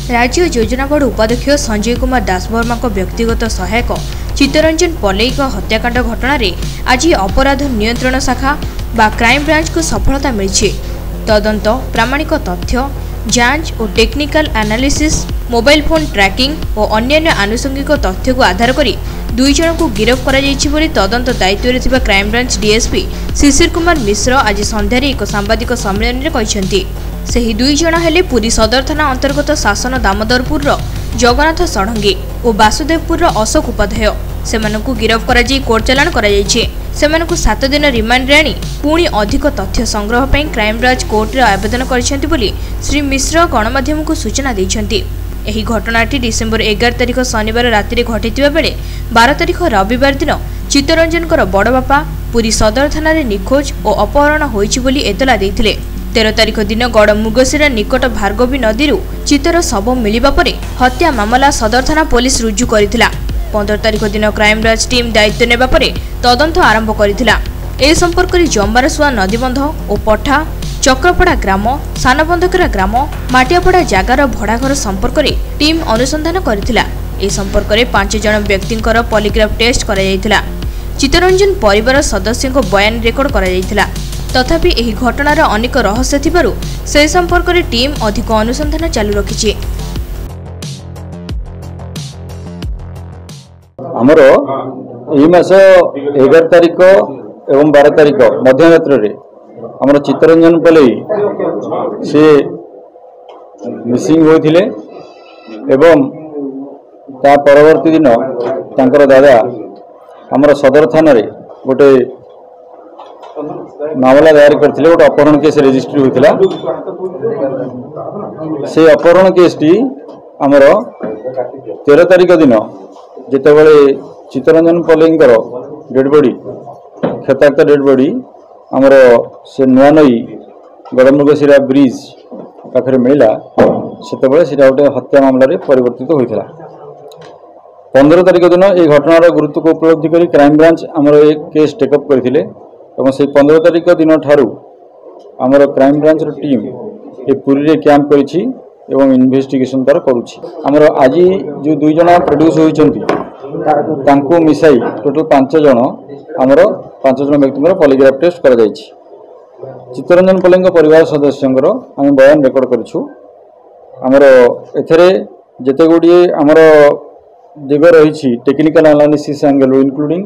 राज्य योजना बोर्ड उपाध्यक्ष संजय कुमार दासवर्मा व्यक्तिगत सहायक चित्तरंजन पल्लई हत्याकांड घटना आज अपराध नियंत्रण शाखा बा क्राइम ब्रांच को सफलता मिली। तदंत प्रामाणिक तथ्य जांच और technical analysis mobile phone tracking और अन्य आनुषंगिक तथ्य को आधार करी दुई जन को गिरफ्त कर तदंत दायित्व में crime branch DSP Shishir Kumar Mishra आज संध्यार एक सांबादिक सम्मेलन में कहते ସେହି ଦୁଇ ଜଣ ହେଲେ ପୁରୀ ସଦର ଥାନା अंतर्गत शासन दामोदरपुर जगन्नाथ षडंगी और बासुदेवपुर अशोक उपाध्याय सेमानकु गिरफ्त कराई कोर्ट चालाण कराଯାଇଛି। सेमानकु 7 दिन रिमांड रे आनी पुणी अधिक तथ्य संग्रह पई क्राइम ब्रांच कोर्ट रे आवेदन करिसेंति बोली श्री मिश्र गणमाध्यम को सूचना दैछंती। एही घटनाटी डिसेंबर 11 तारिख शनिवार राति रे घटिथिबा बेले 12 तारिख रविवार दिन चित्तरंजनकर बड़ बापा पुरी सदर थाना रे निखोज और अपहरण होईछि बोली एतला दैथिले। 13 तारिख दिन गड़ मुगसिरा निकट भार्गवी नदी चितर शव मिलिबा परे हत्या मामला सदर थाना पुलिस रुजु करिथिला। 15 तारिख दिन क्राइम ब्रांच टीम दायित्व नेबा परे तदंत आरंभ करिथिला। ए संपर्क रे जंबारसुआ नदीबंध और पठा चक्रपड़ा ग्राम सानबंधकरा ग्राम माटियापड़ा जगार भड़ाघर संपर्क रे टीम अनुसंधान करिथिला। ए संपर्क रे 5 जन व्यक्तिंकर पॉलीग्राफ टेस्ट करा जायथिला। चित्तरंजन परिवार सदस्यों को बयान रेकर्ड करा जायथिला। तथापि एही घटनार अनेक रहस्य थिबारु से संपर्क रे टीम अधिक अनुसंधान चालू रखिछि। हमरो एही मास 11 तारिख एवं 12 तारिख मध्यरात्र रे हमरो चित्तरंजन पल्लई से मिसिंग होइथिले एवं ता परवर्ती दिन तांकर दादा हमरो सदर थाना रे गोटे मामला दायर करथिले। गोटे अपहरण केस रजिस्ट्री होइथिला। से अपहरण केस टी हमर 13 तारिख दिन जेतेबेले चित्तरंजन पल्लईंकर डेड बॉडी क्षताक्त डेड बॉडी हमर से नुआ नई गड़मुगसिरा ब्रिज पाखरे मिला सेतेबेले सेटा गोटे हत्या मामला रे परिवर्तित होइथिला। 15 तारिख दिन ए घटनार गुरुत्व को उपलब्धि करी क्राइम ब्रांच हमर एक केस टेकअप करथिले एवं से 15 तारिख दिन ठारू आमर क्राइम ब्रांच टीम ए पुरी रे कैंप करिछि एवं इन्वेस्टिगेशन तार करूछि। आमर आज जो दुई जन प्रोड्यूस होइछन्ती तांको मिसाई टोटल 5 जन आमर 5 जन व्यक्तिଙ୍କର पॉलीग्राफ टेस्ट करा जायछि। चित्तरंजन पल्लईଙ୍କ परिवार सदस्यଙ୍କର हम बयान रेकॉर्ड करिछु। आमर एथरे जेते गुडी आमर दिग रही टेक्निकल एनालिसिस एंगल इंक्लूडिंग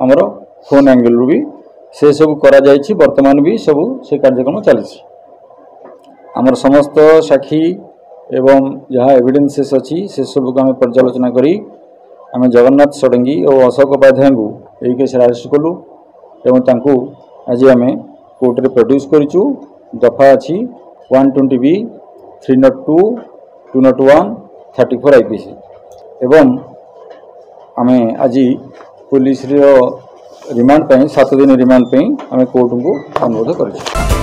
आमर फोन एंगल भी से सब करा जायछि। वर्तमान भी सब से कार्यक्रम चली आमर समस्त साक्षी एवं जहाँ एविडेंसेस अच्छी से सब को आम पर्यालोचना करी आम जगन्नाथ षडंगी और अशोक उपाध्याय को यही केस अरेस्ट कलु एवं तांको आज आम कोर्ट रे प्रोड्यूस करिछु। दफा अच्छी 120B 302 201 34 IPC एवं आम आज पुलिस रिमांड 7 दिन रिमांड आम कोर्ट को अनुरोध कर।